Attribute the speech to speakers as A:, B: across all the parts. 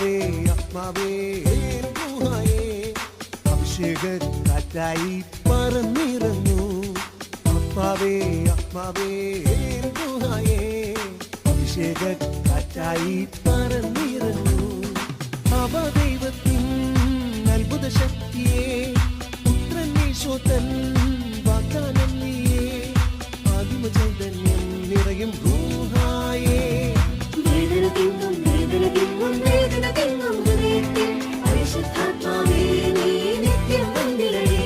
A: ആത്മാവേ ആത്മാവേ റുഹായേ അഭിഷേക കാറ്റായി പറന്നിറങ്ങൂ. ആത്മാവേ ആത്മാവേ റുഹായേ അഭിഷേക കാറ്റായി പറന്നിറങ്ങൂ. അവദൈവത്തിൻ അത്ഭുത ശക്തിയെ പുത്രൻ യേശുതൻ വാഗ്ദാനം നീയേ. ആദിമ ചൈതന്യം നിറയും റുഹായേ.
B: വേദന തിങ്ങും വേദന തിങ്ങും വേദന തിങ്ങും ഹൃദയത്തിൽ പരിശുദ്ധാത്മാവേ നീ നിത്യം വന്നിടണേ.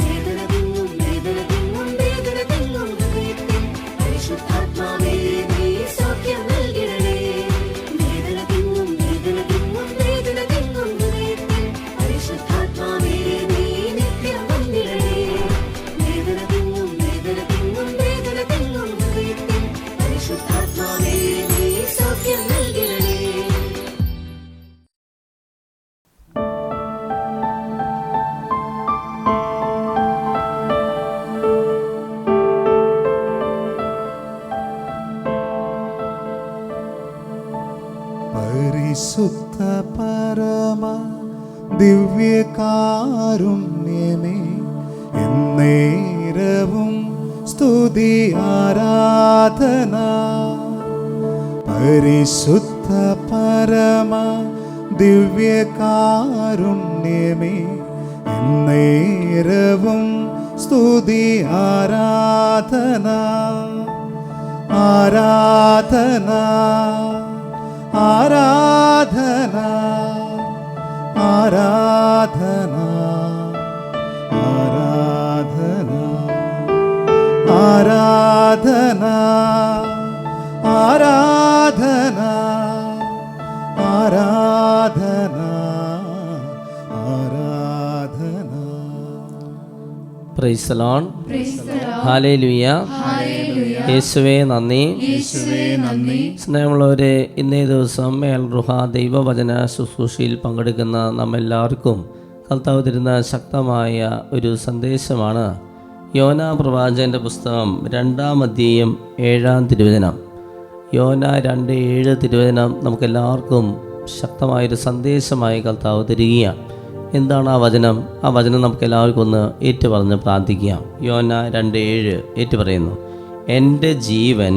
B: വേദന തിങ്ങും വേദന തിങ്ങും വേദന തിങ്ങും ഹൃദയത്തിൽ പരിശുദ്ധാത്മാവേ നീ സൗഖ്യം നൽകിടണേ. വേദന തിങ്ങും വേദന തിങ്ങും വേദന തിങ്ങും ഹൃദയത്തിൽ പരിശുദ്ധാത്മാവേ നീ നിത്യം വന്നിടണേ. വേദന തിങ്ങും വേദന തിങ്ങും വേദന തിങ്ങും ഹൃദയത്തിൽ പരിശുദ്ധാത്മാവേ നീ സൗഖ്യം നൽകിടണേ.
C: പരിശുദ്ധ പരമ ദിവ്യകാരുണ്യമേ എന്നേരവും സ്തുതി ആരാധന. പരിശുദ്ധ പരമ ദിവ്യകാരുണ്യമേ എന്നേരവും സ്തുതി ആരാധന. ആരാധന ആരാധന ആരാധന ആരാധന ആരാധന ആരാധന ആരാധന ആരാധന.
D: Praise the Lord. ഹല്ലേലൂയ. യേശുവേ നന്ദി. സ്നേഹമുള്ളവരെ, ഇന്നേ ദിവസം എൽ റുഹ ദൈവവചന ശുശ്രൂഷയിൽ പങ്കെടുക്കുന്ന നമ്മെല്ലാവർക്കും കർത്താവ് തരുന്ന ശക്തമായ ഒരു സന്ദേശമാണ് യോന പ്രവാചകൻ്റെ പുസ്തകം 2-ാം അധ്യായം 7-ാം തിരുവചനം. യോന 2:7 തിരുവചനം നമുക്കെല്ലാവർക്കും ശക്തമായൊരു സന്ദേശമായി കർത്താവ് തരികയാണ്. എന്താണ് ആ വചനം? ആ വചനം നമുക്കെല്ലാവർക്കും ഒന്ന് ഏറ്റുപറഞ്ഞ് പ്രാർത്ഥിക്കാം. യോന 2:7 ഏറ്റുപറയുന്നു: എന്റെ ജീവൻ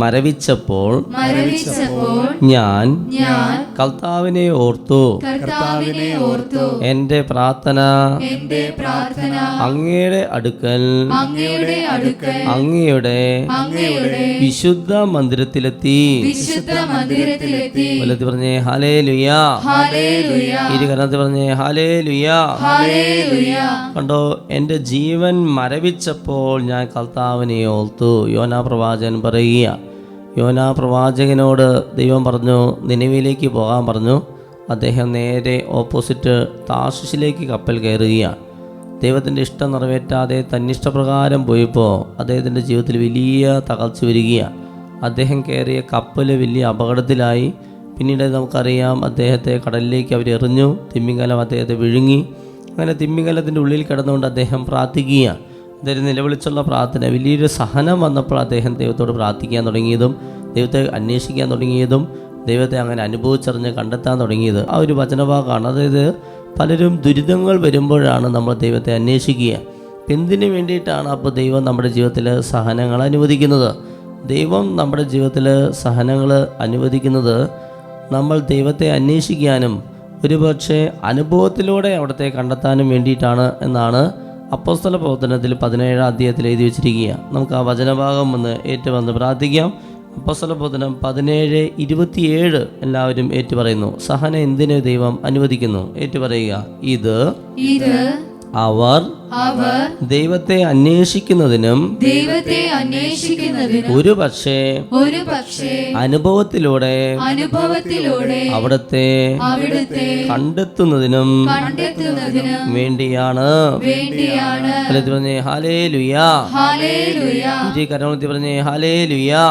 D: മരവിച്ചപ്പോൾ ഞാൻ കർത്താവിനെ ഓർത്തു. എന്റെ പ്രാർത്ഥന അങ്ങയുടെ അടുക്കൽ അങ്ങയുടെ വിശുദ്ധ മന്ദിരത്തിലെത്തി. പറഞ്ഞേ ഹല്ലേലൂയ. ഇരുകരത്തിൽ പറഞ്ഞേ ഹല്ലേലൂയ. കണ്ടോ, എന്റെ ജീവൻ മരവിച്ചപ്പോൾ ഞാൻ കർത്താവിനെ ഓർത്തു. യോനാ പ്രവാചകൻ പറയുക. യോനാ പ്രവാചകനോട് ദൈവം പറഞ്ഞു നിനവിലേക്ക് പോകാൻ പറഞ്ഞു. അദ്ദേഹം നേരെ ഓപ്പോസിറ്റ് താർശീശിലേക്ക് കപ്പൽ കയറുകയാണ്. ദൈവത്തിൻ്റെ ഇഷ്ടം നിറവേറ്റാതെ തന്നിഷ്ടപ്രകാരം പോയപ്പോൾ അദ്ദേഹത്തിൻ്റെ ജീവിതത്തിൽ വലിയ തകർച്ച വരികയാണ്. അദ്ദേഹം കയറിയ കപ്പൽ വലിയ അപകടത്തിലായി. പിന്നീട് നമുക്കറിയാം, അദ്ദേഹത്തെ കടലിലേക്ക് അവരെറിഞ്ഞു. തിമിംഗലം അദ്ദേഹത്തെ വിഴുങ്ങി. അങ്ങനെ തിമിംഗലത്തിൻ്റെ ഉള്ളിൽ കിടന്നുകൊണ്ട് അദ്ദേഹം പ്രാർത്ഥിക്കുകയാണ്. അദ്ദേഹം നിലവിളിച്ചുള്ള പ്രാർത്ഥന, വലിയൊരു സഹനം വന്നപ്പോൾ അദ്ദേഹം ദൈവത്തോട് പ്രാർത്ഥിക്കാൻ തുടങ്ങിയതും ദൈവത്തെ അന്വേഷിക്കാൻ തുടങ്ങിയതും ദൈവത്തെ അങ്ങനെ അനുഭവിച്ചറിഞ്ഞ് കണ്ടെത്താൻ തുടങ്ങിയത് ആ ഒരു വചനഭാഗമാണ്. അതായത് പലരും ദുരിതങ്ങൾ വരുമ്പോഴാണ് നമ്മൾ ദൈവത്തെ അന്വേഷിക്കുക. എന്തിനു വേണ്ടിയിട്ടാണ് അപ്പോൾ ദൈവം നമ്മുടെ ജീവിതത്തിൽ സഹനങ്ങൾ അനുവദിക്കുന്നത്? ദൈവം നമ്മുടെ ജീവിതത്തിൽ സഹനങ്ങൾ അനുവദിക്കുന്നത് നമ്മൾ ദൈവത്തെ അന്വേഷിക്കാനും ഒരുപക്ഷെ അനുഭവത്തിലൂടെ അവിടുത്തെ കണ്ടെത്താനും വേണ്ടിയിട്ടാണ് എന്നാണ് അപ്പോസ്തല പ്രവർത്തനത്തിൽ 17-ാം അധ്യായത്തിൽ എഴുതി വെച്ചിരിക്കുക. നമുക്ക് ആ വചനഭാഗം ഒന്ന് ഏറ്റുവന്ന് പ്രാർത്ഥിക്കാം. അപ്പോസ്തല പ്രവർത്തനം 17:27 എല്ലാവരും ഏറ്റുപറയുന്നു. സഹനം എന്തിന് ദൈവം അനുവദിക്കുന്നു? ഏറ്റുപറയുക. ഇത് അവർ ദൈവത്തെ അന്വേഷിക്കുന്നതിനും ഒരു പക്ഷേ അനുഭവത്തിലൂടെ അവിടുത്തെ കണ്ടെത്തുന്നതിനും വേണ്ടിയാണ്. പറഞ്ഞേ ഹല്ലേലൂയാ. പറഞ്ഞേ ഹല്ലേലൂയാ.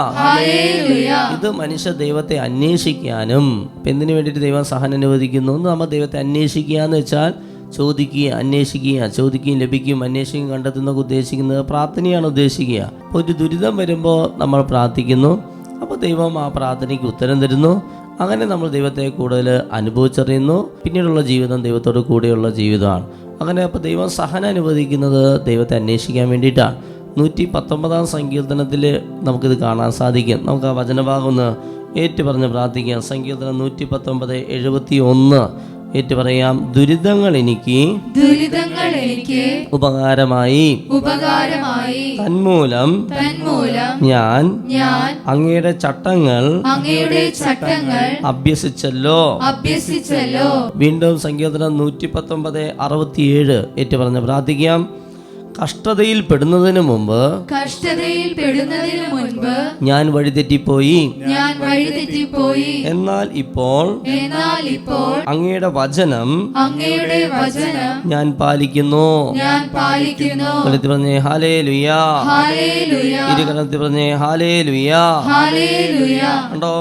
D: ഇത് മനുഷ്യ ദൈവത്തെ അന്വേഷിക്കാനും. എന്തിനു വേണ്ടിയിട്ട് ദൈവം സഹനം അനുവദിക്കുന്നു? നമ്മൾ ദൈവത്തെ അന്വേഷിക്കുക എന്ന് വെച്ചാൽ ചോദിക്കുക, അന്വേഷിക്കുക, ചോദിക്കുകയും ലഭിക്കും, അന്വേഷിക്കുകയും കണ്ടെത്തുന്നതൊക്കെ ഉദ്ദേശിക്കുന്നത് പ്രാർത്ഥനയാണ് ഉദ്ദേശിക്കുക. അപ്പോൾ ഒരു ദുരിതം വരുമ്പോൾ നമ്മൾ പ്രാർത്ഥിക്കുന്നു. അപ്പോൾ ദൈവം ആ പ്രാർത്ഥനയ്ക്ക് ഉത്തരം തരുന്നു. അങ്ങനെ നമ്മൾ ദൈവത്തെ കൂടുതൽ അനുഭവിച്ചറിയുന്നു. പിന്നീടുള്ള ജീവിതം ദൈവത്തോട് കൂടെയുള്ള ജീവിതമാണ്. അങ്ങനെ അപ്പോൾ ദൈവം സഹനം അനുവദിക്കുന്നത് ദൈവത്തെ അന്വേഷിക്കാൻ വേണ്ടിയിട്ടാണ്. 119 സങ്കീർത്തനത്തിൽ നമുക്കിത് കാണാൻ സാധിക്കും. നമുക്ക് ആ വചനഭാഗം ഒന്ന് ഏറ്റുപറഞ്ഞ് പ്രാർത്ഥിക്കാം. സങ്കീർത്തനം 119:71 ഏറ്റുപറയാം. ദുരിതങ്ങൾ എനിക്ക് ഉപകാരമായി, തന്മൂലം ഞാൻ അങ്ങയുടെ ചട്ടങ്ങൾ അഭ്യസിച്ചല്ലോ. വീണ്ടും സങ്കീർത്തനം 119:67 ഏറ്റുപറഞ്ഞ് പ്രാർത്ഥിക്കാം. കഷ്ടതയിൽ പെടുന്നതിന് മുമ്പ് ഞാൻ വഴിതെറ്റിപ്പോയി, എന്നാൽ ഇപ്പോൾ അങ്ങയുടെ വചനം ഞാൻ പാലിക്കുന്നു. പറഞ്ഞേ ഹല്ലേലൂയാ. ഇരുകരത്തിൽ പറഞ്ഞേ ഹല്ലേലൂയാ. കണ്ടോ,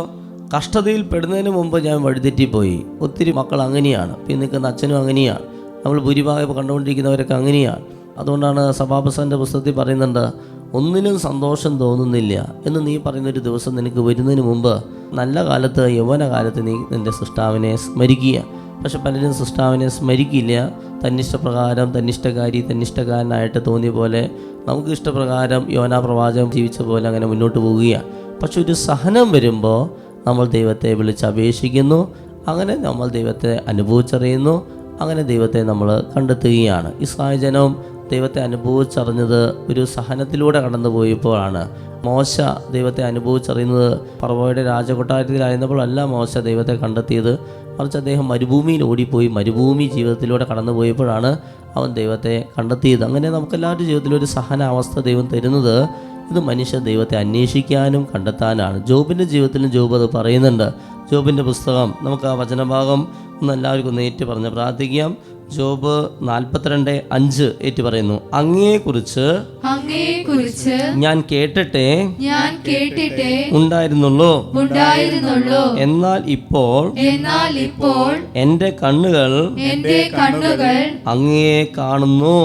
D: കഷ്ടതയിൽ പെടുന്നതിന് മുമ്പ് ഞാൻ വഴിതെറ്റിപ്പോയി. ഒത്തിരി മക്കൾ അങ്ങനെയാണ്. പിന്നെ നിൽക്കുന്ന അച്ഛനും അങ്ങനെയാണ്. നമ്മൾ ഭൂരിഭാഗം കണ്ടുകൊണ്ടിരിക്കുന്നവരൊക്കെ അങ്ങനെയാണ്. അതുകൊണ്ടാണ് സഭാപ്രസംഗന്റെ പുസ്തകത്തിൽ പറയുന്നുണ്ട്, ഒന്നിനും സന്തോഷം തോന്നുന്നില്ല എന്ന് നീ പറയുന്നൊരു ദിവസം നിനക്ക് വരുന്നതിന് മുമ്പ് നല്ല കാലത്ത്, യൗവനകാലത്ത് നീ നിൻ്റെ സൃഷ്ടാവിനെ സ്മരിക്കുക. പക്ഷെ പലരും സൃഷ്ടാവിനെ സ്മരിക്കില്ല. തന്നിഷ്ടപ്രകാരം, തന്നിഷ്ടകാരനായിട്ട് തോന്നിയ പോലെ, നമുക്ക് ഇഷ്ടപ്രകാരം യോനാ പ്രവാചകൻ ജീവിച്ച പോലെ അങ്ങനെ മുന്നോട്ട് പോവുകയാണ്. പക്ഷെ ഒരു സഹനം വരുമ്പോൾ നമ്മൾ ദൈവത്തെ വിളിച്ചപേക്ഷിക്കുന്നു. അങ്ങനെ നമ്മൾ ദൈവത്തെ അനുഭവിച്ചറിയുന്നു. അങ്ങനെ ദൈവത്തെ നമ്മൾ കണ്ടെത്തുകയാണ്. ഇസ്രായേൽ ജനം ദൈവത്തെ അനുഭവിച്ചറിഞ്ഞത് ഒരു സഹനത്തിലൂടെ കടന്നു പോയപ്പോഴാണ്. മോശ ദൈവത്തെ അനുഭവിച്ചറിയുന്നത് ഫറവോയുടെ രാജകൊട്ടാരത്തിലായിരുന്നപ്പോഴല്ല മോശ ദൈവത്തെ കണ്ടെത്തിയത്. മറിച്ച് അദ്ദേഹം മരുഭൂമിയിൽ ഓടിപ്പോയി മരുഭൂമി ജീവിതത്തിലൂടെ കടന്നു പോയപ്പോഴാണ് അവൻ ദൈവത്തെ കണ്ടെത്തിയത്. അങ്ങനെ നമുക്കെല്ലാവരുടെ ജീവിതത്തിലൊരു സഹനാവസ്ഥ ദൈവം തരുന്നത് ഇത് മനുഷ്യ ദൈവത്തെ അന്വേഷിക്കാനും കണ്ടെത്താനാണ്. ജോബിൻ്റെ ജീവിതത്തിലും ജോബ് അത് പറയുന്നുണ്ട്. ജോബിൻ്റെ പുസ്തകം നമുക്ക് ആ വചനഭാഗം ഒന്ന് എല്ലാവർക്കും ഒന്ന് ഏറ്റു പറഞ്ഞ് പ്രാർത്ഥിക്കാം. ജോബ് 42:5 ഏറ്റു പറയുന്നു. അങ്ങയെക്കുറിച്ച് ഞാൻ കേട്ടിട്ടേ ഉണ്ടായിരുന്നുള്ളൂ, എന്നാൽ ഇപ്പോൾ എന്റെ കണ്ണുകൾ അങ്ങയെ കാണുന്നു.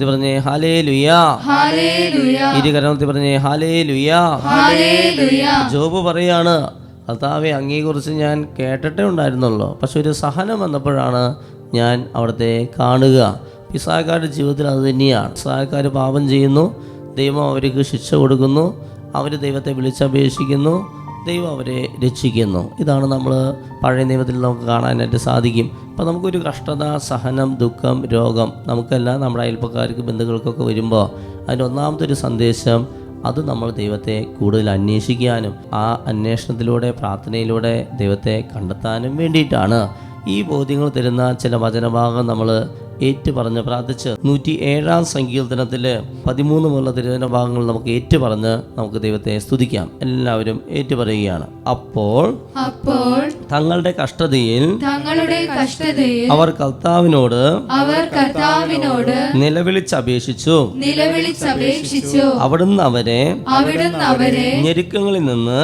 D: പറഞ്ഞേ ഹല്ലേലൂയാ. ഇരുകരത്തിൽ പറഞ്ഞേ ഹല്ലേലൂയാ. ജോബ് പറയാണ്, കർത്താവേ, അങ്ങയെക്കുറിച്ച് ഞാൻ കേട്ടിട്ടേ ഉണ്ടായിരുന്നുള്ളൂ, പക്ഷെ ഒരു സഹനം വന്നപ്പോഴാണ് ഞാൻ അവിടുത്തെ കാണുക. ഇസ്രായേൽക്കാരുടെ ജീവിതത്തിൽ അത് തന്നെയാണ്. ഇസ്രായേൽക്കാർ പാപം ചെയ്യുന്നു, ദൈവം അവർക്ക് ശിക്ഷ കൊടുക്കുന്നു, അവർ ദൈവത്തെ വിളിച്ചപേക്ഷിക്കുന്നു, ദൈവം അവരെ രക്ഷിക്കുന്നു. ഇതാണ് നമ്മൾ പഴയ നിയമത്തിൽ നമുക്ക് കാണാനായിട്ട് സാധിക്കും. അപ്പോൾ നമുക്കൊരു കഷ്ടത, സഹനം, ദുഃഖം, രോഗം നമുക്കെല്ലാം നമ്മുടെ അയൽപ്പക്കാർക്ക്, ബന്ധുക്കൾക്കൊക്കെ വരുമ്പോൾ അതിൻ്റെ ഒന്നാമത്തെ ഒരു സന്ദേശം അത് നമ്മൾ ദൈവത്തെ കൂടുതൽ അന്വേഷിക്കാനും ആ അന്വേഷണത്തിലൂടെ, പ്രാർത്ഥനയിലൂടെ ദൈവത്തെ കണ്ടെത്താനും വേണ്ടിയിട്ടാണ്. ഈ ബോധ്യങ്ങൾ തരുന്ന ചില വചനഭാഗം നമ്മൾ ഏറ്റുപറഞ്ഞ് പ്രാർത്ഥിച്ച് 107 സങ്കീർത്തനത്തിൽ 13 മുതലുള്ള തിരുവചന ഭാഗങ്ങൾ നമുക്ക് ഏറ്റുപറഞ്ഞ് നമുക്ക് ദൈവത്തെ സ്തുതിക്കാം. എല്ലാവരും ഏറ്റുപറയുകയാണ്. അപ്പോൾ തങ്ങളുടെ കഷ്ടതയിൽ അവർ കർത്താവിനോട് നിലവിളിച്ചപേക്ഷിച്ചു. അവിടുന്ന് അവരെ ഞെരുക്കങ്ങളിൽ നിന്ന്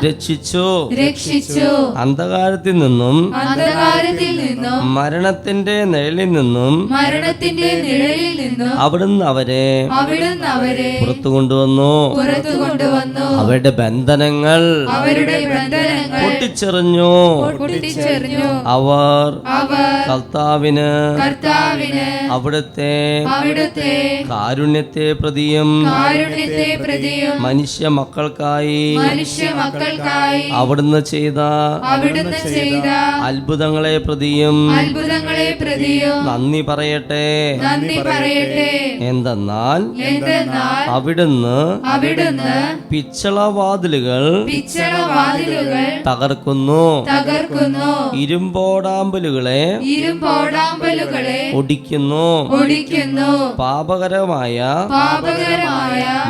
D: രക്ഷിച്ചു. അന്ധകാരത്തിൽ നിന്നും മരണത്തിന്റെ നിഴലിൽ നിന്നും അവിടുന്ന് അവരെ പുറത്തു കൊണ്ടുവന്നു. അവരുടെ ബന്ധനങ്ങൾ പൊട്ടിച്ചെറിഞ്ഞു. അവർ കർത്താവിന് അവിടുത്തെ കാരുണ്യത്തെ പ്രതിയും മനുഷ്യ മക്കൾക്കായി അവിടുന്ന് ചെയ്ത അത്ഭുതങ്ങളെ പ്രതിയും നന്ദി പറയട്ടെ. എന്തെന്നാൽ അവിടുന്ന് പിച്ചളവാതിലുകൾ തകർക്കുന്നു, ഇരുമ്പോടാമ്പലുകളെ ഒടിക്കുന്നു. പാപകരമായ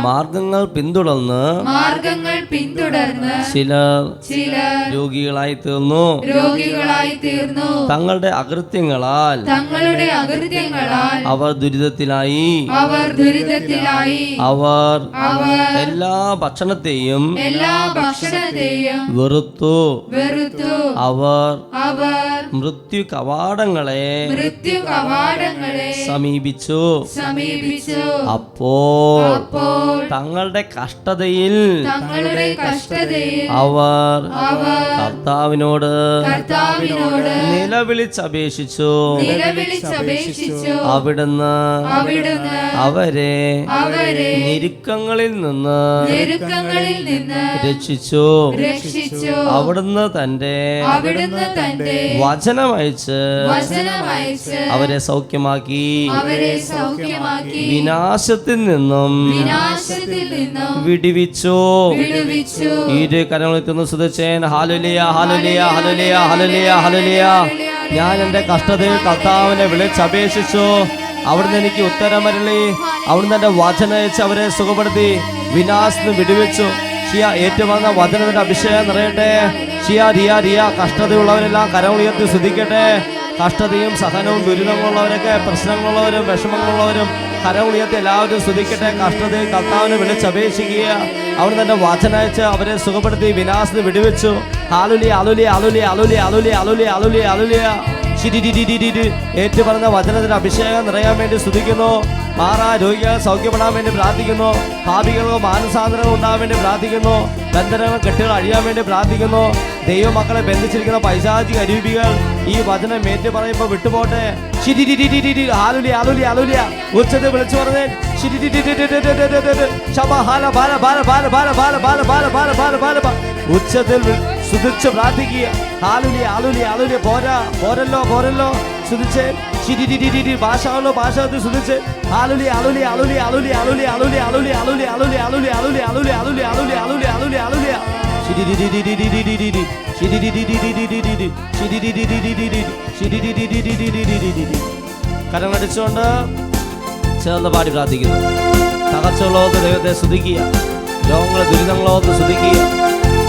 D: മാർഗങ്ങൾ പിന്തുടർന്ന് ചിലർ രോഗികളായി തീർന്നു. തങ്ങളുടെ അകൃത്യങ്ങളാൽ അവർ ദുരിതത്തിലായി. അവർ എല്ലാ ഭക്ഷണത്തെയും വെറുത്തു. വെറുത്തു. അവർ മൃത്യു കവാടങ്ങളെ സമീപിച്ചു. അപ്പോൾ തങ്ങളുടെ കഷ്ടതയിൽ അവർ കർത്താവിനോട് നിലവിളിച്ചപേക്ഷിച്ചു. അവിടുന്ന് അവരെ ഞെരുക്കങ്ങളിൽ നിന്ന് രക്ഷിച്ചു. അവിടുന്ന് തന്റെ വചനമയച്ച് അവരെ സൗഖ്യമാക്കി. വിനാശത്തിൽ നിന്നും വിടുവിച്ചു. ഇരു കരങ്ങളെത്തുന്നു സ്തുതിച്ചേൻ. ഹല്ലേലൂയ, ഹല്ലേലൂയ, ഹല്ലേലൂയ, ഹല്ലേലൂയ, ഹല്ലേലൂയ. ഞാൻ എൻ്റെ കഷ്ടതയിൽ കർത്താവിനെ വിളിച്ചപേക്ഷിച്ചു. അവിടുന്ന് എനിക്ക് ഉത്തരമരുളി. അവിടുന്ന് എൻ്റെ വചനയച്ച് അവരെ സുഖപ്പെടുത്തി. വിനാശത്തിന് വിടുവിച്ചു. ഷിയ ഏറ്റുവന്ന വചനത്തിന്റെ അഭിഷേകം നിറയട്ടെ. ഷിയ റിയ റിയ കഷ്ടതയുള്ളവരെല്ലാം കരമുയർത്തി സ്തുതിക്കട്ടെ. കഷ്ടതയും സഹനവും ദുരിതങ്ങളുള്ളവരൊക്കെ, പ്രശ്നങ്ങളുള്ളവരും വിഷമങ്ങളുള്ളവരും കരമുയർത്തി എല്ലാവരും സ്തുതിക്കട്ടെ. കഷ്ടതയിൽ കർത്താവിനെ വിളിച്ചപേക്ഷിക്കുക. അവിടെ തന്നെ വചനയച്ച് അവരെ സുഖപ്പെടുത്തി. വിനാശത്തിന് വിടുവിച്ചു. ഹല്ലേലൂയ, ഹല്ലേലൂയ, ഹല്ലേലൂയ, ഹല്ലേലൂയ, ഹല്ലേലൂയ, ഹല്ലേലൂയ, ഹല്ലേലൂയ. ഏറ്റുപറഞ്ഞ വചനത്തിന് അഭിഷേകം നിറയാൻ വേണ്ടി സ്തുതിക്കുന്നു. മാറാ രോഗികൾ സൗഖ്യപ്പെടാൻ വേണ്ടി പ്രാർത്ഥിക്കുന്നു. പാപികൾക്ക് മാനസാന്തരങ്ങൾ ഉണ്ടാകാൻ വേണ്ടി പ്രാർത്ഥിക്കുന്നു. ബന്ധനങ്ങൾ കെട്ടുകൾ അഴിയാൻ വേണ്ടി പ്രാർത്ഥിക്കുന്നു. ദൈവമക്കളെ ബന്ധിച്ചിരിക്കുന്ന പൈശാചിക അരൂപികൾ ഈ വചനം ഏറ്റു പറയുമ്പോൾ വിട്ടുപോട്ടെ. ഹല്ലേലൂയ, ഹല്ലേലൂയ, ഹല്ലേലൂയ. ഉച്ചത്തിൽ വിളിച്ചു പറഞ്ഞേ. ഉച്ചത്തിൽ സ്തുതിച്ച് പ്രാർത്ഥിക്കുക. ഹല്ലേലൂയ, ഹല്ലേലൂയ, ഹല്ലേലൂയ. പോരല്ലോ സ്തുതിച്ച്. ഭാഷകളോ ഭാഷത്തിൽ സ്തുതിച്ച്. ഹല്ലേലൂയ, ഹല്ലേലൂയ, ഹല്ലേലൂയ, ഹല്ലേലൂയ, ഹല്ലേലൂയ, ഹല്ലേലൂയ, ഹല്ലേലൂയ, ഹല്ലേലൂയ, ഹല്ലേലൂയ, ഹല്ലേലൂയ, ഹല്ലേലൂയ, ഹല്ലേലൂയ, ഹല്ലേലൂയ, ഹല്ലേലൂയ, ഹല്ലേലൂയ, ഹല്ലേലൂയ. കരമടിച്ചുകൊണ്ട് ചേർന്ന് പാടി പ്രാർത്ഥിക്കുന്നു. തകർച്ചകളോത്ത് ദൈവത്തെ സ്തുതിക്കുക. രോഗങ്ങളോ ദുരിതങ്ങളോത്ത് സ്തുതിക്കുക.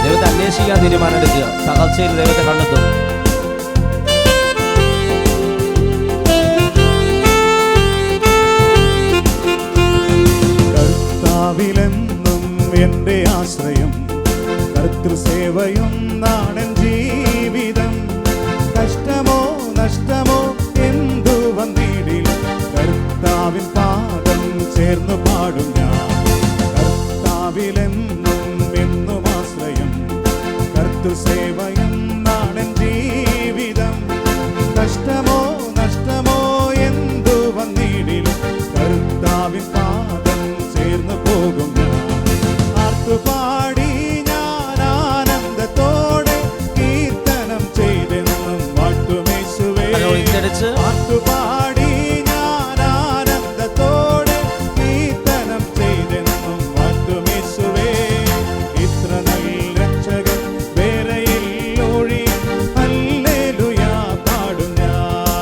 D: ദൈവത്തെ അന്വേഷിക്കാൻ തീരുമാനം എടുക്കുക. തകർച്ചയിൽ ദൈവത്തെ കണ്ടെത്തും.
C: കർത്താവിലെന്നും എൻ്റെ ആശ്രയം, കർത്തൃസേവയും നാടൻ ജീവിതം. കഷ്ടമോ നഷ്ടമോ എന്തു വന്നിടിലും കർത്താവിൻ പാദം ചേർന്നു പാടും ഞാൻ. കർത്താവിലെന്നും എന്നും ആശ്രയം, കർത്തൃസേവയും നാടൻ ജീവിതം. കഷ്ടമോ നഷ്ടമോ എന്തു വന്നിടിലും കർത്താവിൻ പാദം ചേർന്നു പോകും ഞാൻ. ആർത്തുപാടി ഞാൻ ആനന്ദത്തോടെ കീർത്തനം ചെയ്തെന്നും വാട്ടുമേശുവേ. ആർത്തുപാടി ഞാൻ ആനന്ദത്തോടെ കീർത്തനം ചെയ്തെന്നും വാട്ടുമേശുവേ. ഇത്ര നല്ല രക്ഷകൻ വേറെയിൽ ഒഴി ഹല്ലേലൂയ പാടും ഞാൻ.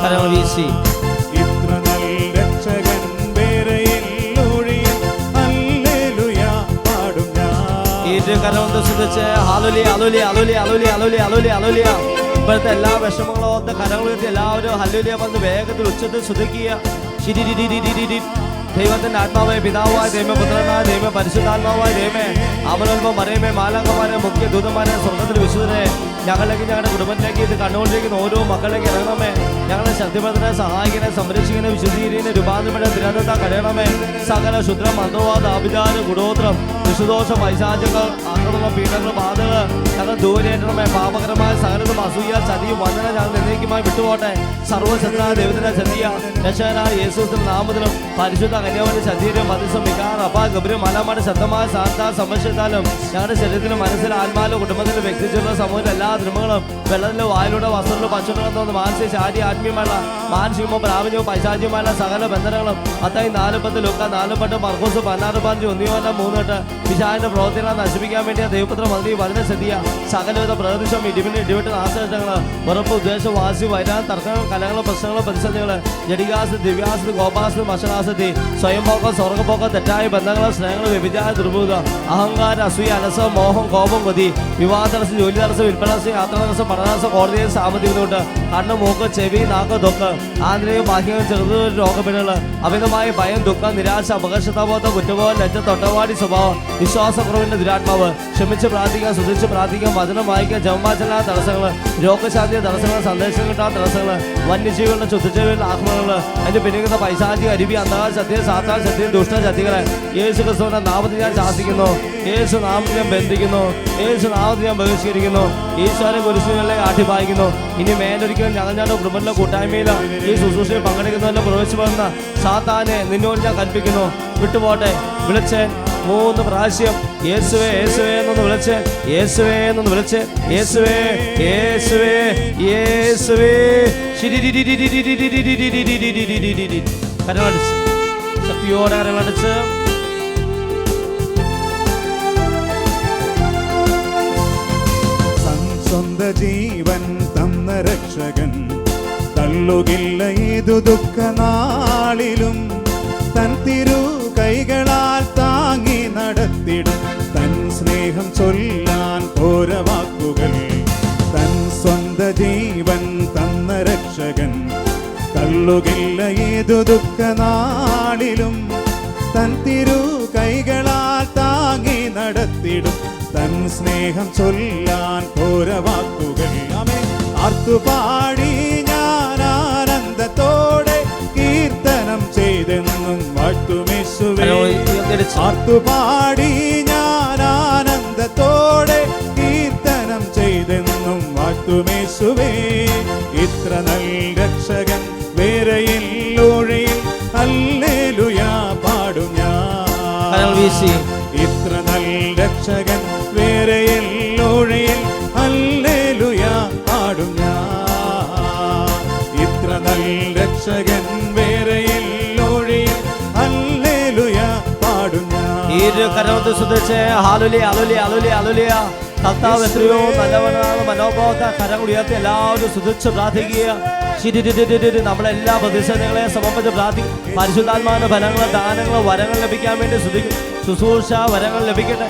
C: ഇത്ര നല്ല രക്ഷകൻ വേറെയിൽ ഒഴി ഹല്ലേലൂയ പാടും ഞാൻ.
D: ഇരു കരകൊണ്ട് സ്തുതിച്ച്. ഹല്ലേലൂയ, ഹല്ലേലൂയ, ഹല്ലേലൂയ, ഹല്ലേലൂയ, ഹല്ലേലൂയ, ഹല്ലേലൂയ. ഇപ്പോഴത്തെ എല്ലാ വിഷമങ്ങളും ഓർത്ത് കരങ്ങളുയർത്തി എല്ലാവരും ഹല്ലേലൂയ പറഞ്ഞ് വേഗത്തിൽ ഉച്ചത്തിൽ സ്തുതിക്കുക. ദൈവത്തിന്റെ ആത്മാവായ പിതാവായ ദൈവമേ, പുത്രനായ ദൈവമേ, പരിശുദ്ധാത്മാവായ ദൈവമേ, അമലോൽപ്പം മറിയമേ, മാലാഖമാരെ, മുഖ്യ ദൂതന്മാരെ, സ്വർഗ്ഗത്തിൽ വിശുദ്ധരെ, ഞങ്ങളിലേക്ക് ഞങ്ങളുടെ കുടുംബത്തിലേക്ക് ഇത് കണ്ടുകൊണ്ടിരിക്കുന്ന ഓരോ മക്കളിലേക്ക് ഇറങ്ങണമേ. ഞങ്ങളെ ശക്തിപ്പെടുത്തനെ, സഹായിക്കണേ, സംരക്ഷിക്കണേ, വിശുദ്ധീകരിക്കണേ, രൂപാന്തരപ്പെടെ തിരഞ്ഞെടുത്ത കടയണമേ. സകല ശുദ്രം മന്ത്രവാദ അഭിചാര ഗുണോത്രം വിശുദോഷം വൈശാചകൾ ആക്രമണ പീഡകൾ ബാധകൾ ഞങ്ങൾ ദൂരേറ്റണമേ. പാപകരമായ സകലതും അസൂയ ചതിയും വന്ദന ഞങ്ങൾ എന്നേക്കുമായി വിട്ടുപോട്ടെ. സർവശക്തനായ ദൈവത്തിന്റെ ചതിയ രക്ഷകനായ യേശുവിന്റെ നാമത്തിലും പരിശുദ്ധ കന്യാവിന്റെ ശരീരം മതിസം വികാർ അപ്പാ ഗബ്രി മലമാട് ശക്തമായ സാധാ സംരക്ഷിച്ചാലും ഞങ്ങളുടെ ശരീരത്തിലും മനസ്സിലും ആത്മാവിലും കുടുംബത്തിലും വ്യക്തിജീവിതത്തിലും സമൂഹത്തിലും എല്ലാ ധർമ്മങ്ങളും വെള്ളത്തിലും വായിലൂടെ വസ്ത്രത്തിലും ഭക്ഷണങ്ങളും മാനസിക ശാരീരിക ആത്മീയമായ മാനസികമോ പ്രാപഞ്ചമോ പൈശാചികമായ സകല ബന്ധനങ്ങളും 10:40 ലൂക്ക 4:8 മർക്കോസ് 16:5 1 3 പിശാചിന്റെ പ്രവർത്തനങ്ങളെ നശിപ്പിക്കാൻ വേണ്ടിയ ദൈവപുത്ര മതി വചന ശ്രദ്ധിയ സകലവിധ പ്രകൃതിഷം ഇടിവിട്ട് നാശനഷ്ടങ്ങള് ഉറപ്പ് ഉദ്ദേശം വാസി വൈരാൻ തർക്കങ്ങൾ കലകളും പ്രശ്നങ്ങളും പ്രതിസന്ധികള് ജഡികാസ് ദിവ്യാസ് ഗോപാസ് ഭക്ഷണാസത്തി സ്വയം പോക്കം, സ്വർഗ്ഗപോക്കം, തെറ്റായ ബന്ധങ്ങൾ, സ്നേഹങ്ങൾ, വ്യഭിചാര, ദുർബോധ, അഹങ്കാരം, അസൂയ, അലസം, മോഹം, കോപം, കൊതി, വിവാഹ തടസ്സം, ജോലി തടസ്സം, വിൽപ്പന തടസ്സം, യാത്രാ തടസ്സം, പഠന തടസ്സം, കോടതിയിൽ സാമ്പത്തിക ബുദ്ധിമുട്ട്, കണ്ണ്, മൂക്ക്, ചെവി, നാക്ക്, തൊക്ക്, ആന്തരിക ബാഹ്യങ്ങൾ, ചെറുത് രോഗപീഠകൾ, അമിതമായ ഭയം, ദുഃഖം, നിരാശ, അപകർഷതാബോധം, കുറ്റബോധം, ലജ്ജ, തൊട്ടവാടി സ്വഭാവം, വിശ്വാസക്കുറവിന്റെ ദുരാത്മാവ്, ക്ഷമിച്ച് പ്രാർത്ഥിക്കാൻ, ശ്രദ്ധിച്ച് പ്രാർത്ഥിക്കാൻ, വചനം വായിക്കാൻ, ജപമാചരണ തടസ്സങ്ങൾ, രോഗശാന്തി തടസ്സങ്ങൾ, സന്ദേശം കിട്ടാത്ത തടസ്സങ്ങൾ, വന്യജീവികളുടെ ശുദ്ധജീവികളുടെ ആക്രമണങ്ങൾ, അതിന്റെ പിന്നിക്കുന്ന പൈശാചിക അരുവി, അന്ധകാര ശക്തി, സാത്താൻ ശക്തി, ദുഷ്ട ശക്തികളെ യേശു ക്രിസ്തുവിന്റെ നാമത്തിൽ ഞാൻ ശാസിക്കുന്നു. യേശു നാമത്തിൽ ഞാൻ ബന്ധിക്കുന്നു. യേശു നാമത്തിൽ ഞാൻ ബഹിഷ്കരിക്കുന്നു. ഈശോയെ കുരിശുകളിലെ ആട്ടിപ്പായിക്കുന്നു. ഇനി മേലൊരിക്കലും ഞങ്ങളുടെ കുടുംബത്തിലെ കൂട്ടായ്മയിൽ ഈ ശുശ്രൂഷയിൽ പങ്കെടുക്കുന്നവരുടെ പ്രവേശിച്ചു വന്ന സാത്താനെ നിന്നോട് ഞാൻ കൽപ്പിക്കുന്നു, വിട്ടുപോട്ടെ. വിളിച്ച് 3 പ്രാവശ്യം യേശുവേ യേശുവേ എന്നൊന്ന് വിളിച്ച്, യേശുവേ എന്നൊന്ന് വിളിച്ച്, യേശുവേ യേശുവേ യേശുവേ. കരമടിച്ച്, ശക്തിയോടെ കരമടിച്ച്.
C: സ്വന്ത ജീവൻ തന്ന രക്ഷകൻ തള്ളുകില്ല ഏതു ദുഃഖനാളിലും. തൻ തിരു കൈകളാൽ താങ്ങി നടത്തിടും. തൻ സ്നേഹം ചൊല്ലാൻ ഓര വാക്കുകൾ. തൻ സ്വന്ത ജീവൻ തന്ന രക്ഷകൻ തള്ളുകില്ല ഏതു ദുഃഖനാളിലും. തൻ തിരു കൈകളാൽ താങ്ങി നടത്തിടും. തൻ സ്നേഹം ചൊല്ലാൻ ഓര വാക്കുകൾ. ആർത്തുപാടി ഞാൻ ആനന്ദത്തോടെ കീർത്തനം ചെയ്തെന്നും വാഴ്ത്തുമേശുവേ. ആർത്തുപാടി ഞാൻ ആനന്ദത്തോടെ കീർത്തനം ചെയ്തെന്നും വാഴ്ത്തുമേശുവേ. ഇത്ര നല്ല രക്ഷകൻ വേറെയിൽ ഒഴിയിൽ ഹല്ലേലൂയ പാടും ഞാൻ. ഇത്ര നല്ല രക്ഷകൻ വേറെയിൽ ഒഴിയിൽ ഹല്ലേലൂയ പാടും ഞാൻ. ഇത്ര നല്ല രക്ഷകൻ വേറെയിൽ ഒഴിയിൽ ഹല്ലേലൂയ പാടും ഞാൻ.
D: ഇരു കരമത്ത് ശ്രദ്ധിച്ച് ഹല്ലേലൂയ ഹല്ലേലൂയ ഹല്ലേലൂയ ഹല്ലേലൂയ. കർത്താവ് എത്രയോ നല്ലവനാണ്. മനോഭാവത്തെ കരം ഉയർത്തി എല്ലാവരും സ്തുതിച്ച് പ്രാർത്ഥിക്കുക. നമ്മളെല്ലാ പ്രതിസന്ധികളെ സമർപ്പിച്ച് പ്രാർത്ഥിക്കും. പരിശുദ്ധാത്മാവിന്റെ ഫലങ്ങൾ, ദാനങ്ങൾ, വരങ്ങൾ ലഭിക്കാൻ വേണ്ടി സ്തുതിക്കും. ശുശ്രൂഷ വരങ്ങൾ ലഭിക്കട്ടെ.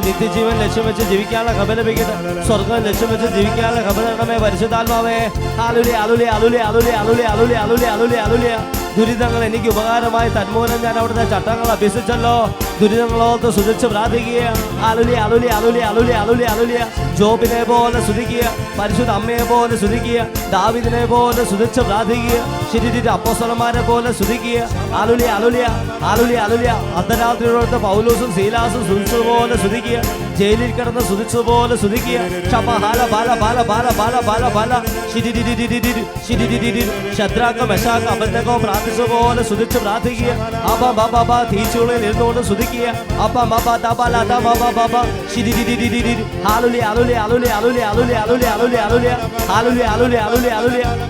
D: നിത്യജീവൻ ലക്ഷ്യം വെച്ച് ജീവിക്കാനുള്ള കൃപ ലഭിക്കട്ടെ. സ്വർഗം ലക്ഷ്യം വെച്ച് ജീവിക്കാനുള്ള കൃപ തരണമേ പരിശുദ്ധാത്മാവേ. ഹല്ലേലൂയ ഹല്ലേലൂയ ഹല്ലേലൂയ ഹല്ലേലൂയ ഹല്ലേലൂയ ഹല്ലേലൂയ ഹല്ലേലൂയ ഹല്ലേലൂയ. ദുരിതങ്ങൾ എനിക്ക് ഉപകാരമായി, തന്മൂലം ഞാൻ അവിടുത്തെ ചട്ടങ്ങൾ അഭ്യസിച്ചല്ലോ. ദുരിതങ്ങളോർത്ത് സ്തുതിച്ച് പ്രാർത്ഥിക്കുക. ഹല്ലേലൂയ ഹല്ലേലൂയ ഹല്ലേലൂയ ഹല്ലേലൂയ ഹല്ലേലൂയ ഹല്ലേലൂയ. ജോബിനെ പോലെ സ്തുതിക്കുക. പരിശുദ്ധ അമ്മയെ പോലെ സ്തുതിക്കുക. ദാവീദിനെ പോലെ സ്തുതിച്ച് പ്രാർത്ഥിക്കുക. ശരീര അപ്പോസ്തലന്മാരെ പോലെ സ്തുതിക്കുക. ഹല്ലേലൂയ ഹല്ലേലൂയ ഹല്ലേലൂയ ഹല്ലേലൂയ. അർദ്ധരാത്രിയോടത്ത് പൗലോസും സീലാസും സ്തുതിച്ചതുപോലെ സ്തുതിക്കുക. ജയിലിൽ കിടന്ന് സ്തുതിച്ചതുപോലെ സ്തുതിക്കുക. ശദ്രാക്ക മെശാക്ക അബദ്ദനഗോ പ്രാർത്ഥിച്ചതുപോലെ സ്തുതിച്ച് പ്രാർത്ഥിക്കുക. തീച്ചുകളിൽ ഇരുന്നുകൊണ്ട് സ്തുതിക്കുക.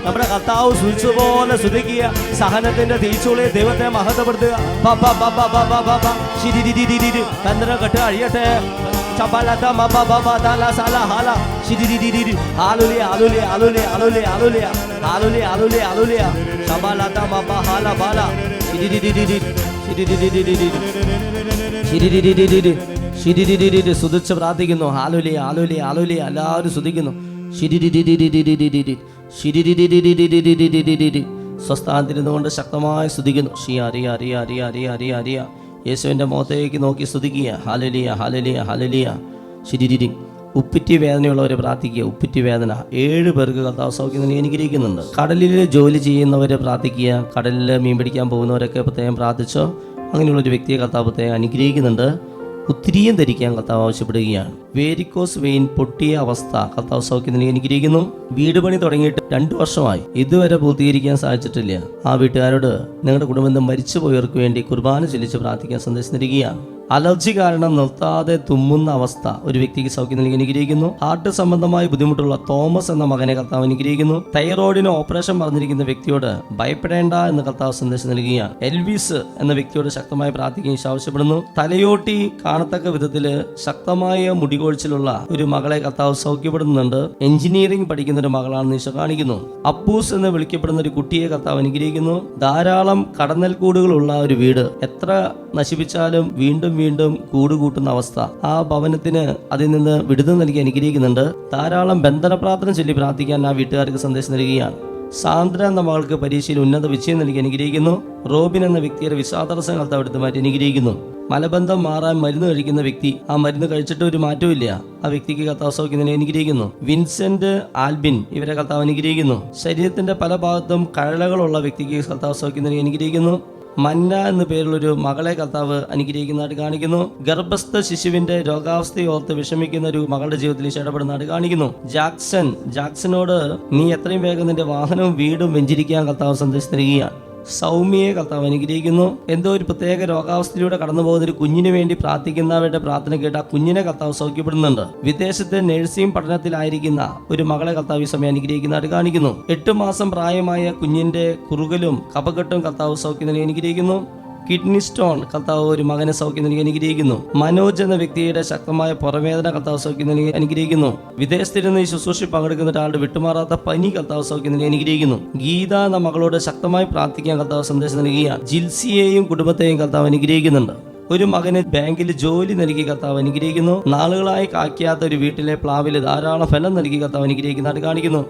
D: നമ്മുടെ കർത്താവ് സ്തുതിച്ചതുപോലെ സ്തുതിക്കുക. സഹനത്തിന്റെ തീച്ചുകളിൽ ദൈവത്തെ മഹത്വപ്പെടുത്തുക. തന്ത്രം കെട്ട് അഴിയട്ടെ. സ്തുതിച്ച് പ്രാർത്ഥിക്കുന്നു. ഹല്ലേലൂയ ഹല്ലേലൂയ ഹല്ലേലൂയ. എല്ലാവരും സ്തുതിക്കുന്നു. സ്വസ്ഥാനത്തിരുന്നുകൊണ്ട് ശക്തമായി സ്തുതിക്കുന്നു. യേശുവിൻ്റെ മുഖത്തേക്ക് നോക്കി സ്തുതിക്കുക. ഹല്ലേലൂയ ഹല്ലേലൂയ ഹല്ലേലൂയ. ശിരിരി. ഉപ്പിറ്റി വേദനയുള്ളവരെ പ്രാർത്ഥിക്കുക. ഉപ്പിറ്റി വേദന 7 പേർക്ക് കർത്താവ് സൗഖ്യം നൽകി അനുഗ്രഹിക്കുന്നുണ്ട്. കടലിൽ ജോലി ചെയ്യുന്നവരെ പ്രാർത്ഥിക്കുക. കടലിൽ മീൻ പിടിക്കാൻ പോകുന്നവരൊക്കെ പ്രത്യേകം പ്രാർത്ഥിച്ചോ. അങ്ങനെയുള്ളൊരു വ്യക്തിയെ കർത്താവ് പ്രത്യേകം അനുഗ്രഹിക്കുന്നുണ്ട്. ഒത്തിരിയും ധരിക്കാൻ കർത്താവ് ആവശ്യപ്പെടുകയാണ്. വേരിക്കോസ് വെയിൻ പൊട്ടിയ അവസ്ഥ കർത്താവ് സൗഖ്യം നൽകി അനുഗ്രഹിക്കുന്നു. വീട് പണി തുടങ്ങിയിട്ട് 2 വർഷമായി, ഇതുവരെ പൂർത്തീകരിക്കാൻ സാധിച്ചിട്ടില്ല. ആ വീട്ടുകാരോട് നിങ്ങളുടെ കുടുംബം മരിച്ചുപോയവർക്ക് വേണ്ടി കുർബാന ചെല്ലിച്ച് പ്രാർത്ഥിക്കാൻ സന്ദേശം നൽകുകയാണ്. അലർജി കാരണം നിർത്താതെ തുമ്മുന്ന അവസ്ഥ ഒരു വ്യക്തിക്ക് സൗഖ്യം നൽകി അനുഗ്രഹിക്കുന്നു. ഹാർട്ട് സംബന്ധമായി ബുദ്ധിമുട്ടുള്ള തോമസ് എന്ന മകനെ കർത്താവ് അനുഗ്രഹിക്കുന്നു. തൈറോയിഡിന് ഓപ്പറേഷൻ പറഞ്ഞിരിക്കുന്ന വ്യക്തിയോട് ഭയപ്പെടേണ്ട എന്ന് കർത്താവ് സന്ദേശം നൽകുകയാണ്. എൽവിസ് എന്ന വ്യക്തിയോട് ശക്തമായി പ്രാർത്ഥിക്കാൻ ആവശ്യപ്പെടുന്നു. തലയോട്ടി കാണത്തക്ക വിധത്തില് ശക്തമായ മുടി കോഴ്സിലുള്ള ഒരു മകളെ കർത്താവ് സൗഖ്യപ്പെടുന്നുണ്ട്. എഞ്ചിനീയറിംഗ് പഠിക്കുന്ന ഒരു മകളാണെന്ന് ഈശോ കാണിക്കുന്നു. അപ്പൂസ് എന്ന് വിളിക്കപ്പെടുന്ന ഒരു കുട്ടിയെ കർത്താവ് അനുഗ്രഹിക്കുന്നു. ധാരാളം കടന്നൽക്കൂടുകളുള്ള ഒരു വീട്, എത്ര നശിപ്പിച്ചാലും വീണ്ടും വീണ്ടും കൂട് കൂട്ടുന്ന അവസ്ഥ. ആ ഭവനത്തിന് അതിൽ നിന്ന് വിടുതൽ നൽകി അനുഗ്രഹിക്കുന്നുണ്ട്. ധാരാളം ബന്ധന പ്രാർത്ഥന ചൊല്ലി പ്രാർത്ഥിക്കാൻ ആ വീട്ടുകാർക്ക് സന്ദേശം നൽകുകയാണ്. സാന്ദ്ര എന്ന മകൾക്ക് പരീക്ഷയിൽ ഉന്നത വിജയം നൽകി അനുഗ്രഹിക്കുന്നു. റോബിൻ എന്ന വ്യക്തിയുടെ വിഷാദർശം കർത്താവ് എടുത്ത് മാറ്റി അനുഗ്രഹിക്കുന്നു. മലബന്ധം മാറാൻ മരുന്ന് കഴിക്കുന്ന വ്യക്തി, ആ മരുന്ന് കഴിച്ചിട്ട് ഒരു മാറ്റവും ഇല്ല, ആ വ്യക്തിക്ക് കർത്താവ് സൗഖ്യം അനുഗ്രഹിക്കുന്നു. വിൻസെന്റ്, ആൽബിൻ ഇവരെ കർത്താവ് അനുഗ്രഹിക്കുന്നു. ശരീരത്തിന്റെ പല ഭാഗത്തും കഴലകളുള്ള വ്യക്തിക്ക് കർത്താവ് സൗഖ്യം അനുഗ്രഹിക്കുന്നു. മന്ന എന്ന പേരുള്ളൊരു മകളെ കർത്താവ് അനുഗ്രഹിക്കുന്നതായിട്ട് കാണിക്കുന്നു. ഗർഭസ്ഥ ശിശുവിന്റെ രോഗാവസ്ഥയോർത്ത് വിഷമിക്കുന്ന ഒരു മകളുടെ ജീവിതത്തിൽ ഇടപെടുന്നതായിട്ട് കാണിക്കുന്നു. ജാക്സനോട് നീ എത്രയും വേഗം നിന്റെ വാഹനവും വീടും വെഞ്ചരിക്കാൻ കർത്താവ് സന്ദേശം തരികയാണ്. സൗമ്യയെ കർത്താവ് അനുഗ്രഹിക്കുന്നു. എന്തോ ഒരു പ്രത്യേക രോഗാവസ്ഥയിലൂടെ കടന്നു പോകുന്ന ഒരു കുഞ്ഞിന് വേണ്ടി പ്രാർത്ഥിക്കുന്നവരുടെ പ്രാർത്ഥന കേട്ട് ആ കുഞ്ഞിനെ കർത്താവ് സൗഖ്യപ്പെടുന്നുണ്ട്. വിദേശത്ത് നഴ്സിംഗ് പഠനത്തിലായിരിക്കുന്ന ഒരു മകളെ കർത്താവ് ഈ സമയം അനുഗ്രഹിക്കുന്നതായിട്ട് കാണിക്കുന്നു. 8 മാസം പ്രായമായ കുഞ്ഞിന്റെ കുറുകലും കഫക്കെട്ടും കർത്താവ് സൗഖ്യം നൽകി അനുഗ്രഹിക്കുന്നു. കിഡ്നി സ്റ്റോൺ കർത്താവ് ഒരു മകനെ സൗഖ്യം നൽകി അനുഗ്രഹിക്കുന്നു. മനോജ് എന്ന വ്യക്തിയുടെ ശക്തമായ പുറവേദന കർത്താവ് സൗഖ്യം നൽകി അനുഗ്രഹിക്കുന്നു. വിദേശത്തിരുന്ന് ഈ ശുശ്രൂഷയിൽ പങ്കെടുക്കുന്ന ഒരാളുടെ വിട്ടുമാറാത്ത പനി കർത്താവ് സൗഖ്യം നൽകി അനുഗ്രഹിക്കുന്നു. ഗീത എന്ന മകളോട് ശക്തമായി പ്രാർത്ഥിക്കാൻ കർത്താവ് സന്ദേശം നൽകുകയാണ്. ജിൽസിയെയും കുടുംബത്തെയും കർത്താവ് അനുഗ്രഹിക്കുന്നുണ്ട്. ഒരു മകന് ബാങ്കിൽ ജോലി നൽകി കർത്താവ് അനുഗ്രഹിക്കുന്നു. നാളുകളായി കാക്കാത്ത ഒരു വീട്ടിലെ പ്ലാവില് ധാരാളം ഫലം നൽകി കർത്താവ് അനുഗ്രഹിക്കുന്നതായിട്ട് കാണിക്കുന്നു.